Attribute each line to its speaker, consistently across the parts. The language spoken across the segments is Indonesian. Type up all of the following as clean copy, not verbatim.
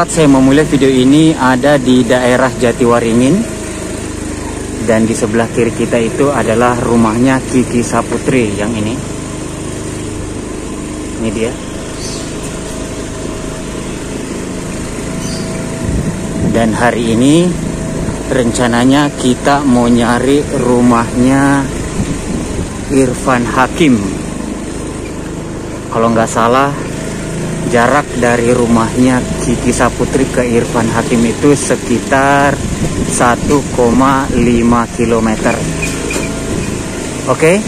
Speaker 1: tempat saya memulai video ini ada di daerah Jatiwaringin, dan di sebelah kiri kita itu adalah rumahnya Kiki Saputri yang ini. Ini dia. Dan hari ini rencananya kita mau nyari rumahnya Irfan Hakim. Kalau nggak salah, jarak dari rumahnya Kiki Saputri ke Irfan Hakim itu sekitar 1,5 km. Oke,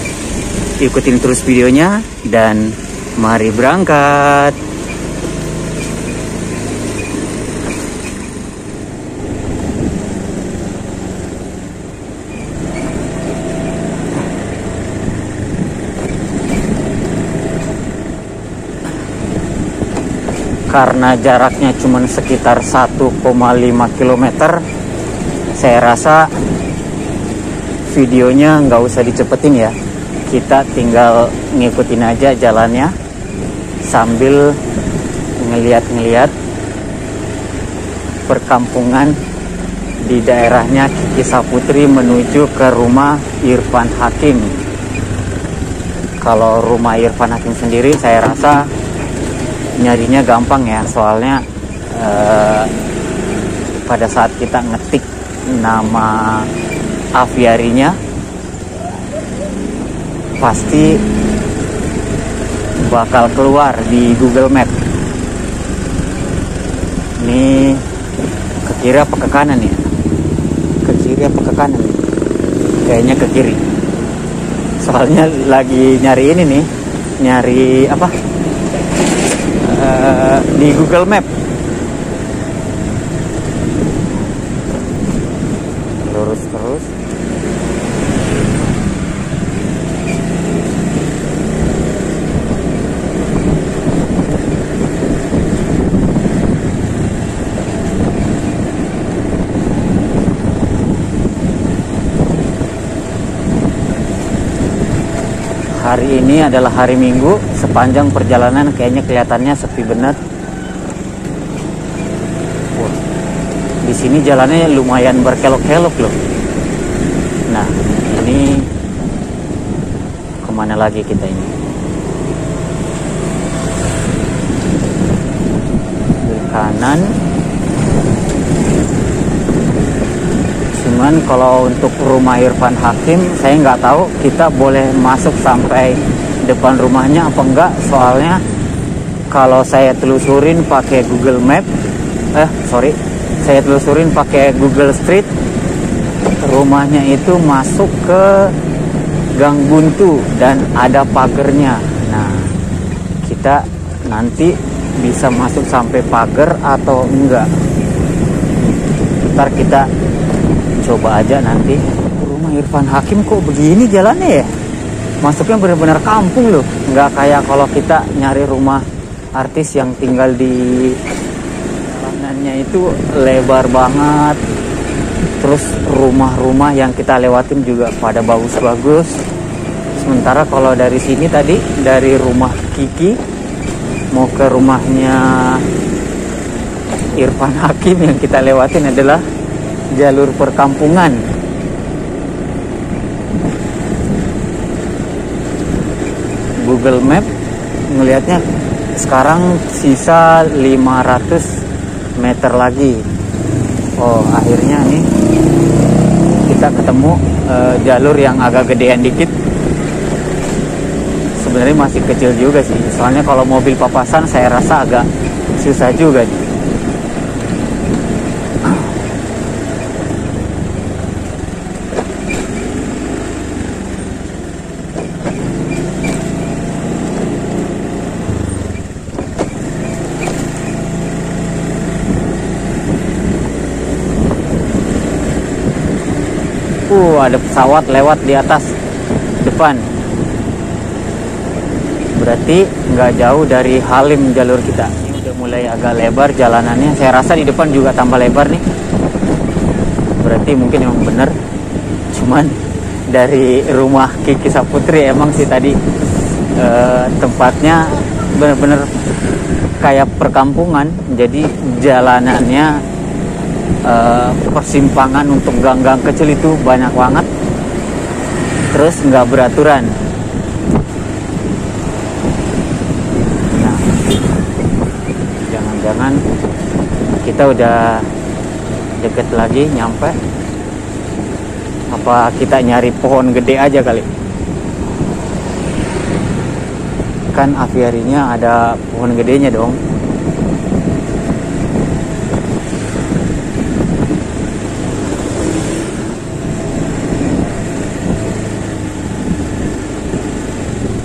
Speaker 1: ikutin terus videonya dan mari berangkat. Karena jaraknya cuma sekitar 1,5 km, saya rasa videonya nggak usah dicepetin ya. Kita tinggal ngikutin aja jalannya sambil ngeliat-ngeliat perkampungan di daerahnya Kiki Saputri menuju ke rumah Irfan Hakim. Kalau rumah Irfan Hakim sendiri saya rasa nyarinya gampang ya, soalnya pada saat kita ngetik nama aviarinya pasti bakal keluar di Google Map. Ini ke kiri apa ke kanan ya? Ke kiri apa ke kanan? Kayaknya ke kiri. Soalnya lagi nyari ini nih, nyari apa? Di Google Map. Lurus terus. Hari ini adalah hari Minggu. Sepanjang perjalanan kayaknya kelihatannya sepi bener. Di sini jalannya lumayan berkelok-kelok loh. Nah, ini kemana lagi kita ini? Ke kanan. Cuman kalau untuk rumah Irfan Hakim, saya nggak tahu kita boleh masuk sampai depan rumahnya apa enggak. Soalnya kalau saya telusurin pakai Google Map, saya telusurin pakai Google Street, rumahnya itu masuk ke gang buntu dan ada pagernya. Nah, kita nanti bisa masuk sampai pagar atau enggak. Ntar kita coba aja nanti. Rumah Irfan Hakim kok begini jalannya ya? Masuknya benar-benar kampung loh. Nggak kayak kalau kita nyari rumah artis yang tinggal di jalanannya itu lebar banget. Terus rumah-rumah yang kita lewatin juga pada bagus-bagus. Sementara kalau dari sini tadi, dari rumah Kiki mau ke rumahnya Irfan Hakim, yang kita lewatin adalah jalur perkampungan. Google Map ngelihatnya sekarang sisa 500 meter lagi. Oh, akhirnya nih kita ketemu jalur yang agak gedean dikit. Sebenarnya masih kecil juga sih, soalnya kalau mobil papasan saya rasa agak susah juga nih. Ada pesawat lewat di atas depan. Berarti nggak jauh dari Halim jalur kita. Ini udah mulai agak lebar jalanannya. Saya rasa di depan juga tambah lebar nih. Berarti mungkin emang bener. Cuman dari rumah Kiki Saputri emang sih tadi tempatnya bener-bener kayak perkampungan, jadi jalanannya persimpangan untuk gang-gang kecil itu banyak banget, terus nggak beraturan. Nah, jangan-jangan kita udah deket lagi nyampe. Apa kita nyari pohon gede aja kali? Kan aviarinya ada pohon gedenya dong.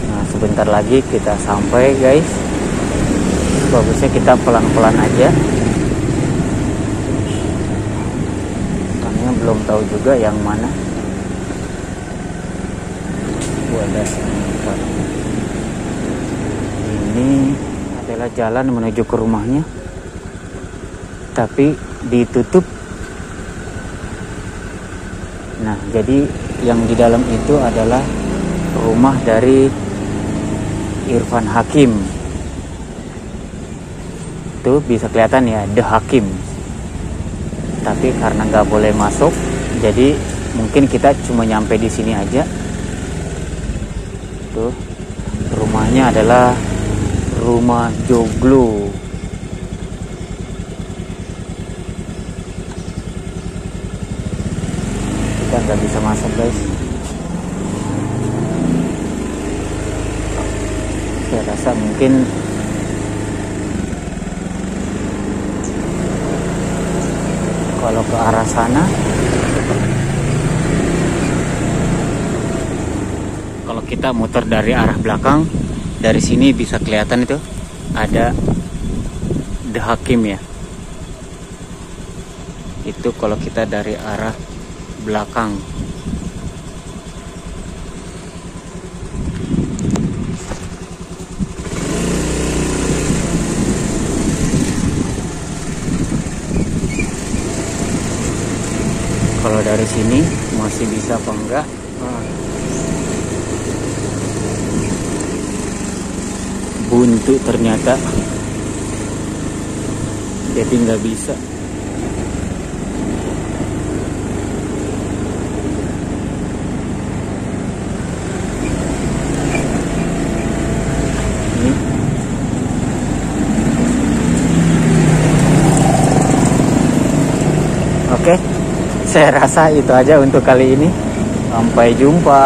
Speaker 1: Nah, sebentar lagi kita sampai, guys. Bagusnya kita pelan-pelan aja, karena belum tahu juga yang mana. Ini adalah jalan menuju ke rumahnya, tapi ditutup. Nah, jadi yang di dalam itu adalah rumah dari Irfan Hakim. Tuh bisa kelihatan ya, The Hakim. Tapi karena nggak boleh masuk, jadi mungkin kita cuma nyampe di sini aja. Tuh, rumahnya adalah rumah joglo. Kita nggak bisa masuk, guys. Saya rasa mungkin kalau ke arah sana, kalau kita muter dari arah belakang, dari sini bisa kelihatan itu ada The Hakim ya. Itu kalau kita dari arah belakang. Kalau dari sini masih bisa apa enggak? Buntu ternyata, jadi nggak bisa. Ini. Oke, saya rasa itu aja untuk kali ini. Sampai jumpa.